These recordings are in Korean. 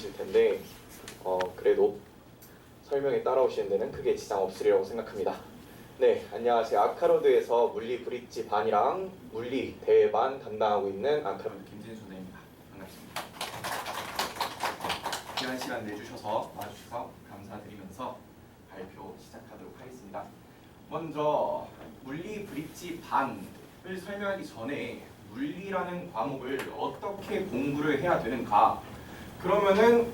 힘드실 텐데 그래도 설명에 따라오시는 데는 크게 지장 없으리라고 생각합니다. 네, 안녕하세요. 아카로드에서 물리 브릿지 반이랑 물리 대반 담당하고 있는 아카로드 김진수 선생님입니다. 반갑습니다. 귀한 시간 내주셔서 와주셔서 감사드리면서 발표 시작하도록 하겠습니다. 먼저 물리 브릿지 반을 설명하기 전에 물리라는 과목을 어떻게 공부를 해야 되는가? 그러면은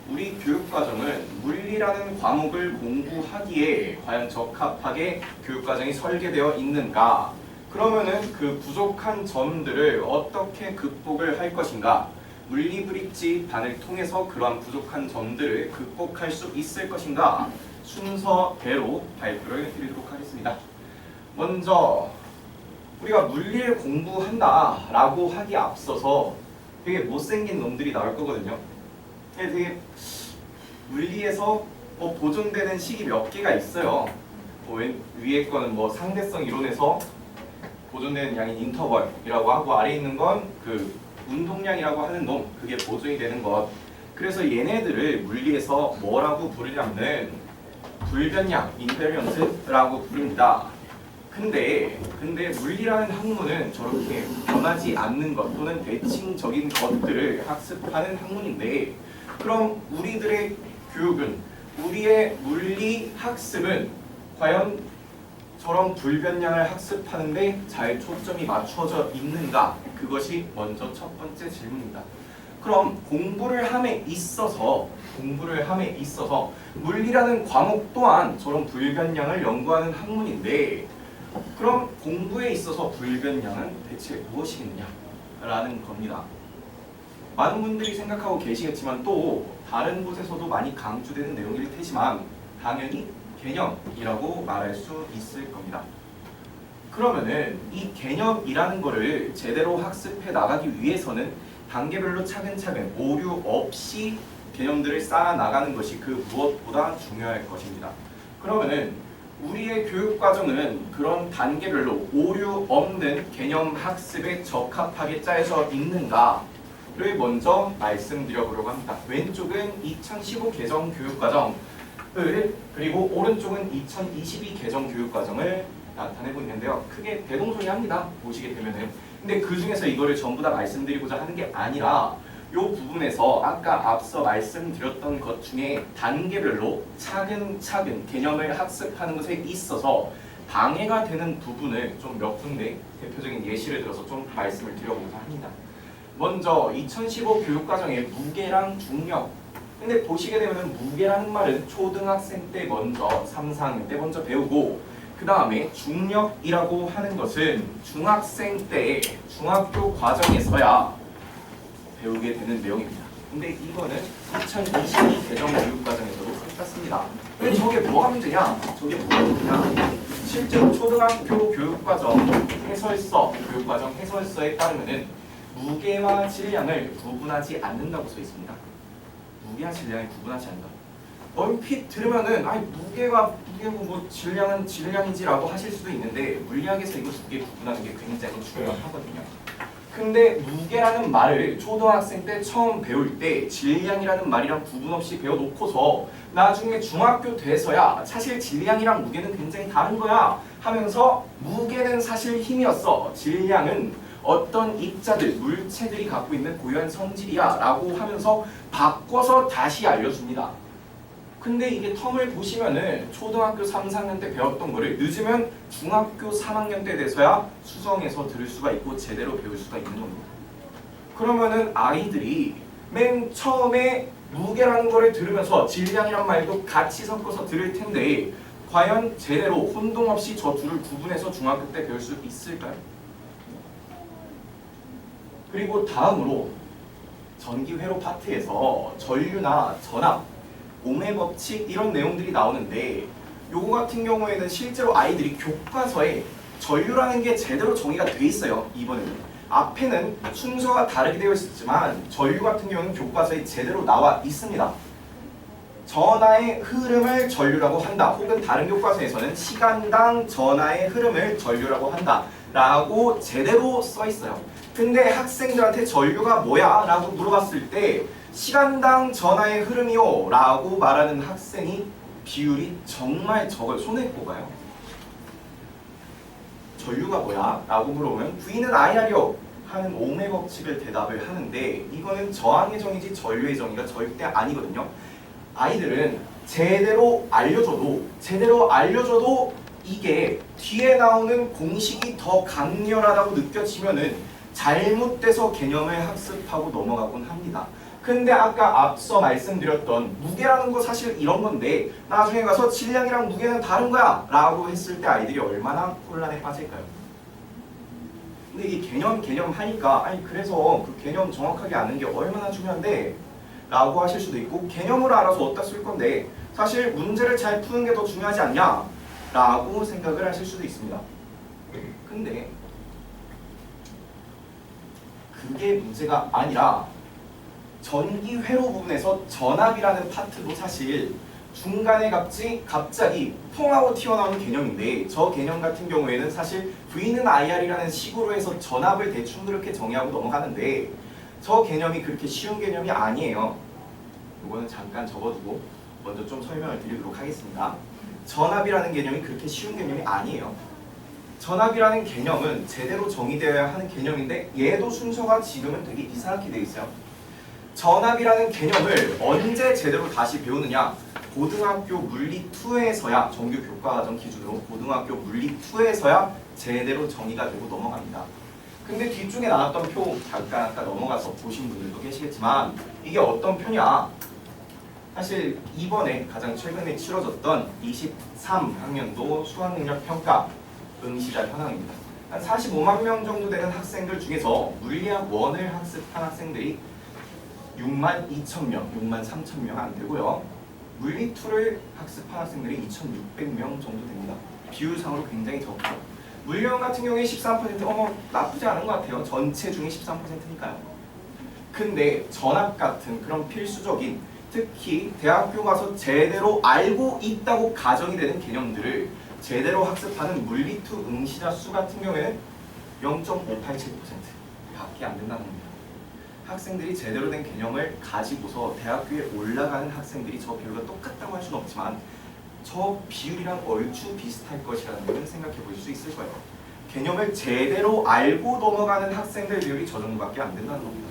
우리 교육과정은 물리라는 과목을 공부하기에 과연 적합하게 교육과정이 설계되어 있는가? 그러면은 그 부족한 점들을 어떻게 극복을 할 것인가? 물리 브릿지 반을 통해서 그러한 부족한 점들을 극복할 수 있을 것인가? 순서대로 발표를 드리도록 하겠습니다. 먼저 우리가 물리를 공부한다라고 하기에 앞서서 되게 못생긴 놈들이 나올 거거든요. 되게 물리에서 보존되는 식이 몇 개가 있어요. 위에 거는 상대성 이론에서 보존되는 양인 인터벌이라고 하고, 아래 있는 건 그 운동량이라고 하는 놈, 그게 보존이 되는 것. 그래서 얘네들을 물리에서 뭐라고 부르냐면 불변량, 인베리언트라고 부릅니다. 근데 물리라는 학문은 저렇게 변하지 않는 것 또는 대칭적인 것들을 학습하는 학문인데, 그럼 우리들의 교육은, 우리의 물리 학습은 과연 저런 불변량을 학습하는데 잘 초점이 맞춰져 있는가? 그것이 먼저 첫 번째 질문입니다. 그럼 공부를 함에 있어서 물리라는 과목 또한 저런 불변량을 연구하는 학문인데, 그럼 공부에 있어서 불변량은 대체 무엇이겠냐라는 겁니다. 많은 분들이 생각하고 계시겠지만 또 다른 곳에서도 많이 강조되는 내용일 테지만 당연히 개념이라고 말할 수 있을 겁니다. 그러면은 이 개념이라는 거를 제대로 학습해 나가기 위해서는 단계별로 차근차근 오류 없이 개념들을 쌓아 나가는 것이 그 무엇보다 중요할 것입니다. 그러면은 우리의 교육과정은 그런 단계별로 오류 없는 개념 학습에 적합하게 짜여져 있는가를 먼저 말씀드려보려고 합니다. 왼쪽은 2015 개정 교육과정을, 그리고 오른쪽은 2022 개정 교육과정을 나타내고 있는데요. 크게 대동소이합니다. 보시게 되면은. 근데 그 중에서 이거를 전부 다 말씀드리고자 하는 게 아니라 이 부분에서 아까 앞서 말씀드렸던 것 중에 단계별로 차근차근 개념을 학습하는 것에 있어서 방해가 되는 부분을 좀 몇 군데 대표적인 예시를 들어서 좀 말씀을 드려보고자 합니다. 먼저 2015 교육과정의 무게랑 중력. 근데 보시게 되면 무게라는 말은 초등학생 때 먼저 3, 4학년 때 먼저 배우고, 그 다음에 중력이라고 하는 것은 중학생 때 중학교 과정에서야 배우게 되는 내용입니다. 근데 이거는 2022 개정 교육과정에서도 똑같습니다. 왜 저게 뭐가 문제냐? 실제로 초등학교 교육과정 해설서에 따르면은 무게와 질량을 구분하지 않는다고 써 있습니다. 무게와 질량을 구분하지 않는다. 얼핏 들으면은 무게고 질량은 질량이지라고 하실 수도 있는데, 물리학에서 이거 두 개 구분하는 게 굉장히 중요하거든요. 근데 무게라는 말을 초등학생 때 처음 배울 때 질량이라는 말이랑 구분 없이 배워놓고서 나중에 중학교 돼서야 사실 질량이랑 무게는 굉장히 다른 거야 하면서, 무게는 사실 힘이었어, 질량은 어떤 입자들, 물체들이 갖고 있는 고유한 성질이야 라고 하면서 바꿔서 다시 알려줍니다. 근데 이게 텀을 보시면은 초등학교 3, 4학년 때 배웠던 거를 늦으면 중학교 3학년 때 돼서야 수정해서 들을 수가 있고 제대로 배울 수가 있는 겁니다. 그러면은 아이들이 맨 처음에 무게라는 거를 들으면서 질량이란 말도 같이 섞어서 들을 텐데, 과연 제대로 혼동 없이 저 둘을 구분해서 중학교 때 배울 수 있을까요? 그리고 다음으로 전기회로 파트에서 전류나 전압, ohm의 법칙 이런 내용들이 나오는데, 요거 같은 경우에는 실제로 아이들이 교과서에 전류라는 게 제대로 정의가 돼 있어요. 이번에는 앞에는 순서가 다르게 되어 있었지만 전류 같은 경우는 교과서에 제대로 나와 있습니다. 전하의 흐름을 전류라고 한다, 혹은 다른 교과서에서는 시간당 전하의 흐름을 전류라고 한다 라고 제대로 써 있어요. 근데 학생들한테 전류가 뭐야? 라고 물어봤을 때 시간당 전하의 흐름이요 라고 말하는 학생이 비율이 정말 적어요. 손에 꼽아요. 전류가 뭐야? 라고 물어보면 V는 IR이요 하는 ohm의 법칙을 대답을 하는데 이거는 저항의 정이지 전류의 정의가 절대 아니거든요. 아이들은 제대로 알려줘도 이게 뒤에 나오는 공식이 더 강렬하다고 느껴지면은 잘못돼서 개념을 학습하고 넘어가곤 합니다. 근데 아까 앞서 말씀드렸던 무게라는 거 사실 이런 건데 나중에 가서 질량이랑 무게는 다른 거야 라고 했을 때 아이들이 얼마나 혼란에 빠질까요? 근데 이 개념 하니까 아니 그래서 그 개념 정확하게 아는 게 얼마나 중요한데 라고 하실 수도 있고 개념을 알아서 어디다 쓸 건데 사실 문제를 잘 푸는 게 더 중요하지 않냐 라고 생각을 하실 수도 있습니다. 근데 그게 문제가 아니라 전기 회로 부분에서 전압이라는 파트도 사실 중간에 갑자기 퐁 하고 튀어나오는 개념인데 저 개념 같은 경우에는 사실 V는 IR이라는 식으로 해서 전압을 대충 그렇게 정의하고 넘어가는데 저 개념이 그렇게 쉬운 개념이 아니에요. 이거는 잠깐 접어두고 먼저 좀 설명을 드리도록 하겠습니다. 전압이라는 개념이 그렇게 쉬운 개념이 아니에요. 전압이라는 개념은 제대로 정의되어야 하는 개념인데 얘도 순서가 지금은 되게 이상하게 되어 있어요. 전압이라는 개념을 언제 제대로 다시 배우느냐? 고등학교 물리 2에서야 정규 교과과정 기준으로 고등학교 물리 2에서야 제대로 정의가 되고 넘어갑니다. 근데 뒤쪽에 나왔던 표 잠깐 아까 넘어가서 보신 분들도 계시겠지만 이게 어떤 표냐? 사실 이번에 가장 최근에 치러졌던 23학년도 수학능력평가 응시자 현황입니다. 한 45만 명 정도 되는 학생들 중에서 물리학 1을 학습한 학생들이 6만 2천 명, 6만 3천 명 안 되고요. 물리 2를 학습한 학생들이 2,600명 정도 됩니다. 비율상으로 굉장히 적죠. 물리학 같은 경우에 13% 나쁘지 않은 것 같아요. 전체 중에 13%니까요. 근데 전압 같은 그런 필수적인 특히 대학교 가서 제대로 알고 있다고 가정이 되는 개념들을 제대로 학습하는 물리 2 응시자 수 같은 경우에는 0.587% 밖에 안 된다는 겁니다. 학생들이 제대로 된 개념을 가지고서 대학교에 올라가는 학생들이 저 비율과 똑같다고 할 수는 없지만 저 비율이랑 얼추 비슷할 것이라는 것을 생각해 볼 수 있을 거예요. 개념을 제대로 알고 넘어가는 학생들 비율이 저 정도밖에 안 된다는 겁니다.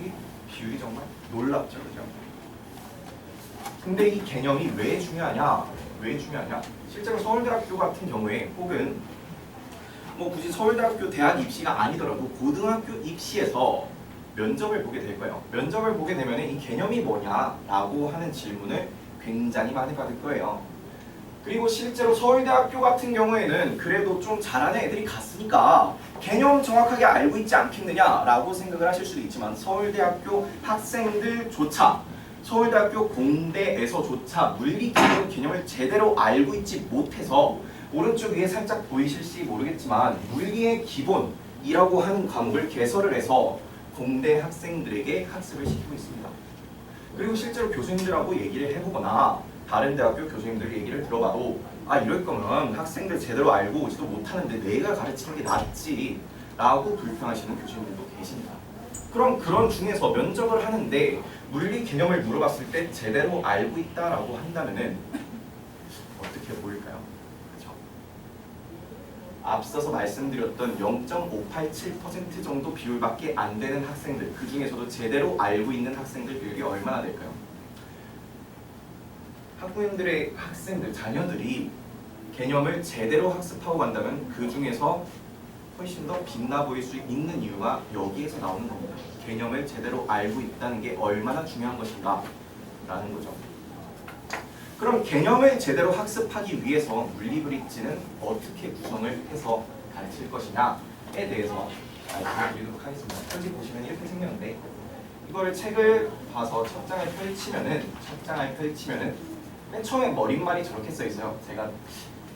이 비율이 정말 놀랍죠, 그죠? 근데 이 개념이 왜 중요하냐? 실제로 서울대학교 같은 경우에 혹은 뭐 굳이 서울대학교 대학 입시가 아니더라도 고등학교 입시에서 면접을 보게 될 거예요. 면접을 보게 되면 이 개념이 뭐냐라고 하는 질문을 굉장히 많이 받을 거예요. 그리고 실제로 서울대학교 같은 경우에는 그래도 좀 잘하는 애들이 갔으니까 개념 정확하게 알고 있지 않겠느냐라고 생각을 하실 수도 있지만 서울대학교 학생들조차 서울대학교 공대에서조차 물리 기본 개념을 제대로 알고 있지 못해서 오른쪽 위에 살짝 보이실지 모르겠지만 물리의 기본이라고 하는 과목을 개설을 해서 공대 학생들에게 학습을 시키고 있습니다. 그리고 실제로 교수님들하고 얘기를 해보거나 다른 대학교 교수님들 얘기를 들어봐도 이럴 거면 학생들 제대로 알고 오지도 못하는데 내가 가르치는 게 낫지 라고 불평하시는 교수님들도 계십니다. 그럼 그런 중에서 면접을 하는데 물리 개념을 물어봤을 때 제대로 알고 있다라고 한다면은 어떻게 보일까요? 그렇죠? 앞서서 말씀드렸던 0.587% 정도 비율밖에 안 되는 학생들, 그 중에서도 제대로 알고 있는 학생들 비율이 얼마나 될까요? 학부모님들의 학생들, 자녀들이 개념을 제대로 학습하고 간다면 그 중에서 훨씬 더 빛나 보일 수 있는 이유가 여기에서 나오는 겁니다. 개념을 제대로 알고 있다는 게 얼마나 중요한 것인가 라는 거죠. 그럼 개념을 제대로 학습하기 위해서 물리브릿지는 어떻게 구성을 해서 가르칠 것이냐에 대해서 말씀을 드리도록 하겠습니다. 여기 보시면 이렇게 생겼는데 이걸 책을 봐서 첫 장을 펼치면은 맨 처음에 머릿말이 저렇게 써 있어요. 제가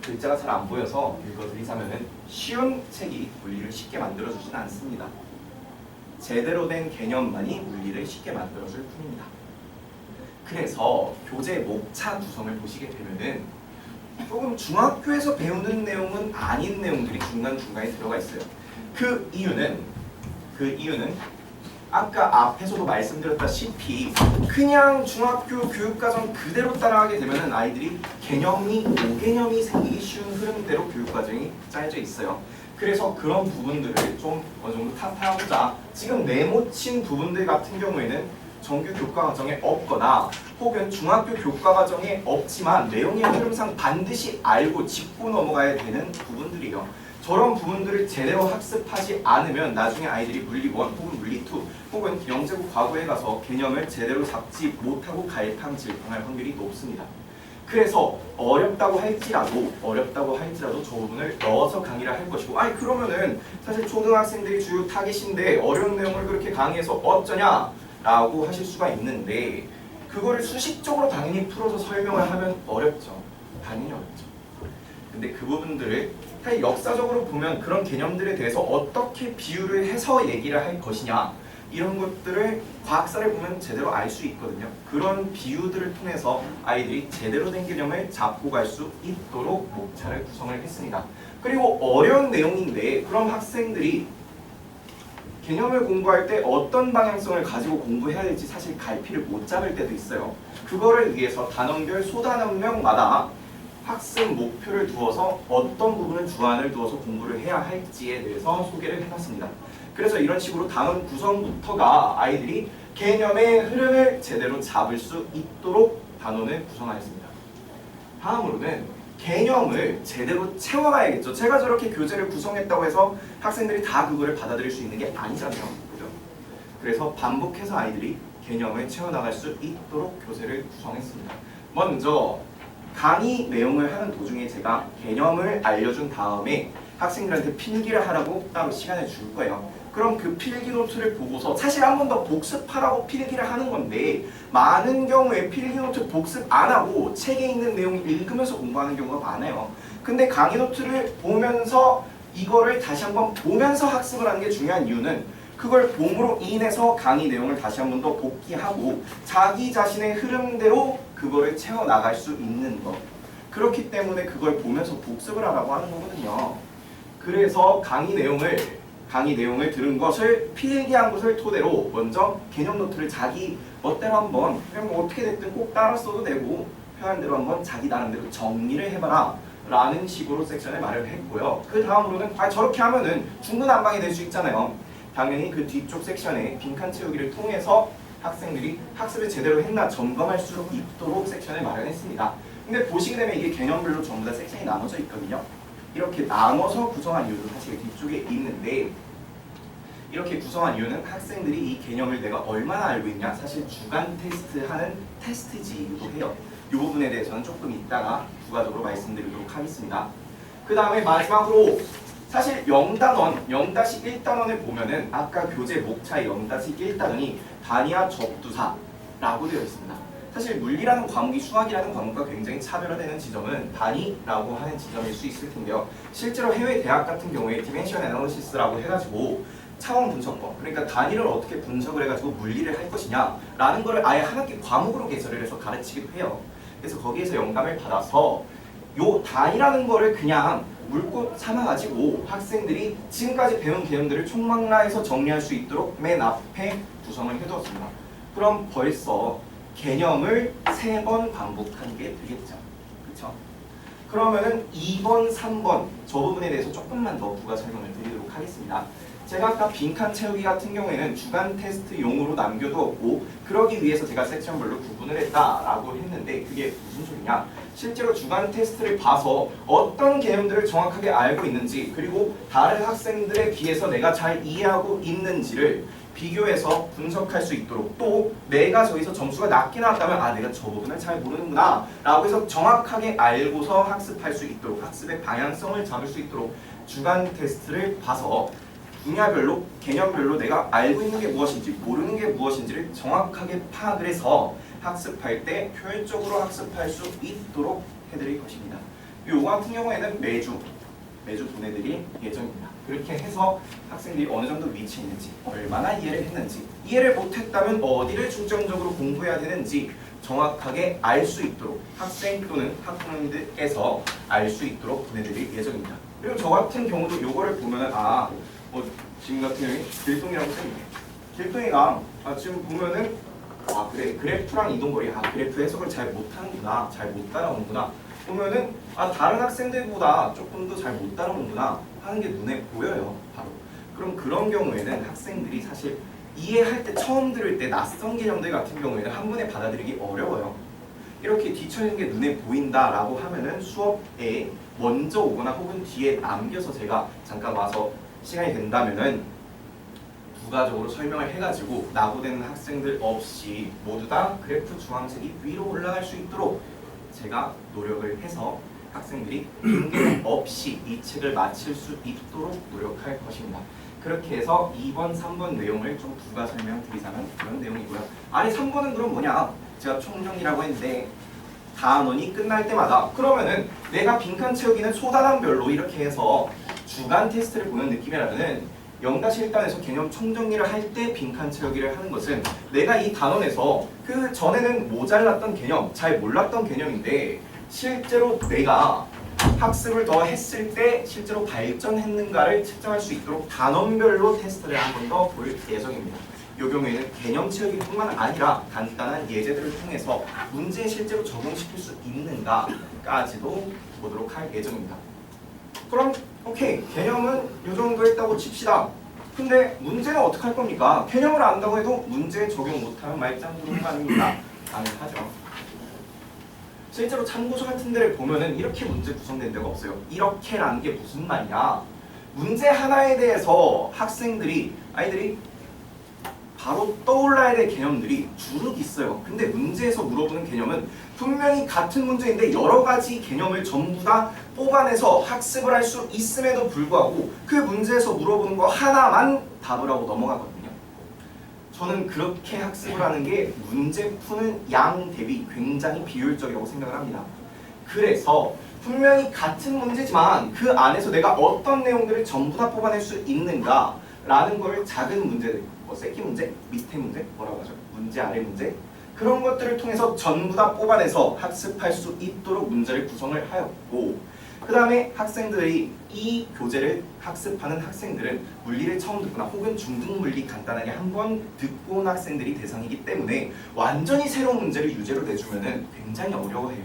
글자가 잘 안 보여서 읽어드리자면은 쉬운 책이 물리를 쉽게 만들어주진 않습니다. 제대로 된 개념만이 물리를 쉽게 만들어줄 뿐입니다. 그래서 교재 목차 구성을 보시게 되면은 조금 중학교에서 배우는 내용은 아닌 내용들이 중간중간에 들어가 있어요. 그 이유는 아까 앞에서도 말씀드렸다시피 그냥 중학교 교육과정 그대로 따라가게 되면 아이들이 개념이 오개념이 생기기 쉬운 흐름대로 교육과정이 짜여져 있어요. 그래서 그런 부분들을 좀 어느 정도 타파하고자 지금 네모친 부분들 같은 경우에는 정규 교과과정에 없거나 혹은 중학교 교과과정에 없지만 내용의 흐름상 반드시 알고 짚고 넘어가야 되는 부분들이에요. 저런 부분들을 제대로 학습하지 않으면 나중에 아이들이 물리 1 혹은 물리 2 혹은 영재고 과거에 가서 개념을 제대로 잡지 못하고 갈팡질팡할 확률이 높습니다. 그래서 어렵다고 할지라도 저 부분을 넣어서 강의를 할 것이고, 아니 그러면은 사실 초등학생들이 주요 타겟인데 어려운 내용을 그렇게 강의해서 어쩌냐 라고 하실 수가 있는데, 그거를 수식적으로 당연히 풀어서 설명을 하면 어렵죠. 당연히 어렵죠. 근데 그 부분들을 사실 역사적으로 보면 그런 개념들에 대해서 어떻게 비유를 해서 얘기를 할 것이냐, 이런 것들을 과학사를 보면 제대로 알 수 있거든요. 그런 비유들을 통해서 아이들이 제대로 된 개념을 잡고 갈 수 있도록 목차를 구성을 했습니다. 그리고 어려운 내용인데 그럼 학생들이 개념을 공부할 때 어떤 방향성을 가지고 공부해야 될지 사실 갈피를 못 잡을 때도 있어요. 그거를 위해서 단원별 소단원명마다 학습 목표를 두어서 어떤 부분을 주안을 두어서 공부를 해야 할지에 대해서 소개를 해놨습니다. 그래서 이런 식으로 단원 구성부터가 아이들이 개념의 흐름을 제대로 잡을 수 있도록 단원을 구성하였습니다. 다음으로는 개념을 제대로 채워가야겠죠. 제가 저렇게 교재를 구성했다고 해서 학생들이 다 그거를 받아들일 수 있는 게 아니잖아요. 그죠? 그래서 반복해서 아이들이 개념을 채워나갈 수 있도록 교재를 구성했습니다. 먼저 강의 내용을 하는 도중에 제가 개념을 알려준 다음에 학생들한테 필기를 하라고 따로 시간을 줄 거예요. 그럼 그 필기 노트를 보고서 사실 한 번 더 복습하라고 필기를 하는 건데, 많은 경우에 필기 노트 복습 안 하고 책에 있는 내용 읽으면서 공부하는 경우가 많아요. 근데 강의 노트를 보면서 이거를 다시 한번 보면서 학습을 하는 게 중요한 이유는 그걸 봄으로 인해서 강의 내용을 다시 한 번 더 복기하고 자기 자신의 흐름대로 그거를 채워나갈 수 있는 것. 그렇기 때문에 그걸 보면서 복습을 하라고 하는 거거든요. 그래서 강의 내용을 들은 것을 필기한 것을 토대로 먼저 개념 노트를 자기 멋대로 한번, 그냥 뭐 어떻게 됐든 꼭 따라 써도 되고 편한 대로 한번 자기 나름대로 정리를 해봐라 라는 식으로 섹션을 마련했고요. 그 다음으로는 저렇게 하면은 중구난방이 될 수 있잖아요. 당연히 그 뒤쪽 섹션에 빈칸 채우기를 통해서 학생들이 학습을 제대로 했나 점검할 수 있도록 섹션을 마련했습니다. 근데 보시게 되면 이게 개념별로 전부 다 섹션이 나눠져 있거든요. 이렇게 나눠서 구성한 이유도 사실 뒤쪽에 있는데, 이렇게 구성한 이유는 학생들이 이 개념을 내가 얼마나 알고 있냐, 사실 주간 테스트하는 테스트지이기도 해요. 이 부분에 대해서는 조금 이따가 부가적으로 말씀드리도록 하겠습니다. 그 다음에 마지막으로 사실 0단원, 0-1단원을 보면은 아까 교재 목차의 0-1단원이 단위와 접두사라고 되어 있습니다. 사실 물리라는 과목이 수학이라는 과목과 굉장히 차별화되는 지점은 단위라고 하는 지점일 수 있을 텐데요. 실제로 해외 대학 같은 경우에 디멘션 애널리시스라고 해가지고 차원 분석법, 그러니까 단위를 어떻게 분석을 해가지고 물리를 할 것이냐라는 거를 아예 한 학기 과목으로 개설을 해서 가르치기도 해요. 그래서 거기에서 영감을 받아서 요 단위라는 거를 그냥 물꽃 삼아가지고 학생들이 지금까지 배운 개념들을 총망라해서 정리할 수 있도록 맨 앞에 구성을 해두었습니다. 그럼 벌써 개념을 3번 반복하는 게 되겠죠. 그렇죠? 그러면은 2번, 3번 저 부분에 대해서 조금만 더 부가 설명을 드리도록 하겠습니다. 제가 아까 빈칸 채우기 같은 경우에는 주간 테스트용으로 남겨두었고, 그러기 위해서 제가 섹션별로 구분을 했다라고 했는데 그게 무슨 소리냐? 실제로 주간 테스트를 봐서 어떤 개념들을 정확하게 알고 있는지, 그리고 다른 학생들에 비해서 내가 잘 이해하고 있는지를 비교해서 분석할 수 있도록, 또 내가 저기서 점수가 낮게 나왔다면 내가 저 부분을 잘 모르는구나 라고 해서 정확하게 알고서 학습할 수 있도록, 학습의 방향성을 잡을 수 있도록 주간 테스트를 봐서 분야별로, 개념별로 내가 알고 있는 게 무엇인지 모르는 게 무엇인지를 정확하게 파악을 해서 학습할 때 효율적으로 학습할 수 있도록 해드릴 것입니다. 요거 같은 경우에는 매주 보내드릴 예정입니다. 그렇게 해서 학생들이 어느 정도 위치에 있는지, 얼마나 이해를 했는지, 이해를 못했다면 어디를 중점적으로 공부해야 되는지 정확하게 알 수 있도록 학생 또는 학부모님들께서 알 수 있도록 보내드릴 예정입니다. 그리고 저 같은 경우도 요거를 보면은 지금 같은 경우에 길동이라고 써있네. 길동이가 지금 보면은 그래 그래프랑 이동거리 그래프 해석을 잘 못하는구나, 잘 못 따라오는구나 보면은 다른 학생들보다 조금 더 잘 못 따라오는구나 하는 게 눈에 보여요. 바로 그럼 그런 경우에는 학생들이 사실 이해할 때 처음 들을 때 낯선 개념들 같은 경우에는 한 번에 받아들이기 어려워요. 이렇게 뒤처지는 게 눈에 보인다라고 하면은 수업에 먼저 오거나 혹은 뒤에 남겨서 제가 잠깐 와서 시간이 된다면은 부가적으로 설명을 해가지고 낙오되는 학생들 없이 모두 다 그래프 주황색이 위로 올라갈 수 있도록 제가 노력을 해서 학생들이 핑계 없이 이 책을 마칠 수 있도록 노력할 것입니다. 그렇게 해서 2번, 3번 내용을 좀 부가 설명드리자면 그런 내용이고요. 아래 3번은 그럼 뭐냐? 제가 총정리라고 했는데 단원이 끝날 때마다 그러면은 내가 빈칸 채우기는 소단원별로 이렇게 해서 주간 테스트를 보는 느낌이라면은 0-1단에서 개념 총정리를 할 때 빈칸 채우기를 하는 것은 내가 이 단원에서 그 전에는 모자랐던 개념, 잘 몰랐던 개념인데 실제로 내가 학습을 더 했을 때 실제로 발전했는가를 측정할 수 있도록 단원별로 테스트를 한 번 더 볼 예정입니다. 이 경우에는 개념 채우기뿐만 아니라 간단한 예제들을 통해서 문제에 실제로 적용시킬 수 있는가까지도 보도록 할 예정입니다. 그럼 오케이, 개념은 이 정도 했다고 칩시다. 근데 문제는 어떻게 할 겁니까? 개념을 안다고 해도 문제에 적용 못하면 말짱구름 아닙니까? 가능하죠. 실제로 참고서 같은 데를 보면은 이렇게 문제 구성된 데가 없어요. 이렇게라는 게 무슨 말이야? 문제 하나에 대해서 아이들이 바로 떠올라야 될 개념들이 주룩 있어요. 근데 문제에서 물어보는 개념은 분명히 같은 문제인데 여러 가지 개념을 전부 다 뽑아내서 학습을 할 수 있음에도 불구하고 그 문제에서 물어보는 거 하나만 답을 하고 넘어가거든요. 저는 그렇게 학습을 하는 게 문제 푸는 양 대비 굉장히 비효율적이라고 생각을 합니다. 그래서 분명히 같은 문제지만 그 안에서 내가 어떤 내용들을 전부 다 뽑아낼 수 있는가 라는 거를 작은 문제들, 새끼 문제, 밑에 문제, 뭐라고 하죠? 문제, 아래 문제 그런 것들을 통해서 전부 다 뽑아내서 학습할 수 있도록 문제를 구성을 하였고 그 다음에 학생들이 이 교재를 학습하는 학생들은 물리를 처음 듣거나 혹은 중등물리 간단하게 한 번 듣고 온 학생들이 대상이기 때문에 완전히 새로운 문제를 유제로 내주면 굉장히 어려워해요.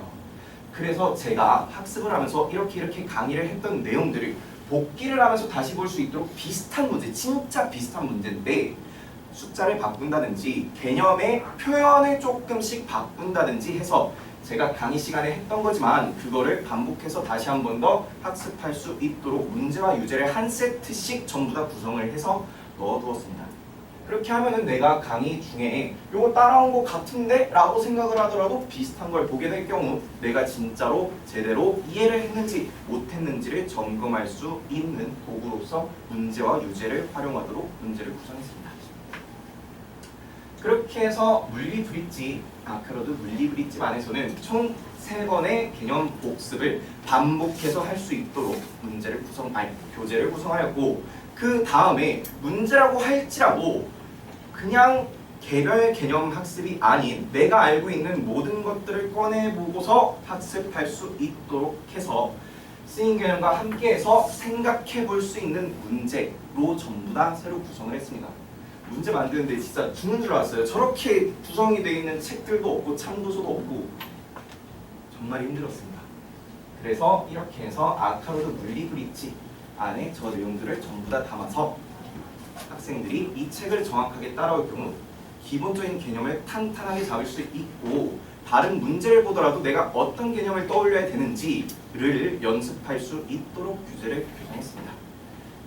그래서 제가 학습을 하면서 이렇게 강의를 했던 내용들을 복기를 하면서 다시 볼 수 있도록 비슷한 문제, 진짜 비슷한 문제인데 숫자를 바꾼다든지 개념의 표현을 조금씩 바꾼다든지 해서 제가 강의 시간에 했던 거지만 그거를 반복해서 다시 한 번 더 학습할 수 있도록 문제와 유제를 한 세트씩 전부 다 구성을 해서 넣어두었습니다. 그렇게 하면은 내가 강의 중에 이거 따라온 것 같은데? 라고 생각을 하더라도 비슷한 걸 보게 될 경우 내가 진짜로 제대로 이해를 했는지 못했는지를 점검할 수 있는 도구로서 문제와 유제를 활용하도록 문제를 구성했습니다. 그렇게 해서 물리 브릿지, 아까로도 물리 브릿지 안에서는 총 3번의 개념 복습을 반복해서 할 수 있도록 교재를 구성하였고 그 다음에 문제라고 할지라도 그냥 개별 개념 학습이 아닌 내가 알고 있는 모든 것들을 꺼내보고서 학습할 수 있도록 해서 쓰인 개념과 함께해서 생각해 볼 수 있는 문제로 전부 다 새로 구성을 했습니다. 문제 만드는데 진짜 죽는 줄 알았어요. 저렇게 구성이 되어 있는 책들도 없고 참고서도 없고 정말 힘들었습니다. 그래서 이렇게 해서 아카로드 물리 브릿지 안에 저 내용들을 전부 다 담아서 학생들이 이 책을 정확하게 따라올 경우 기본적인 개념을 탄탄하게 잡을 수 있고 다른 문제를 보더라도 내가 어떤 개념을 떠올려야 되는지를 연습할 수 있도록 교재를 구성했습니다.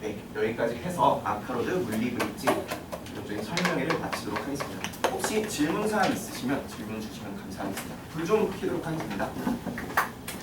네, 여기까지 해서 아카로드 물리 브릿지 기본적인 설명회를 마치도록 하겠습니다. 혹시 질문사항 있으시면 질문 주시면 감사하겠습니다. 불 좀 켜도록 하겠습니다.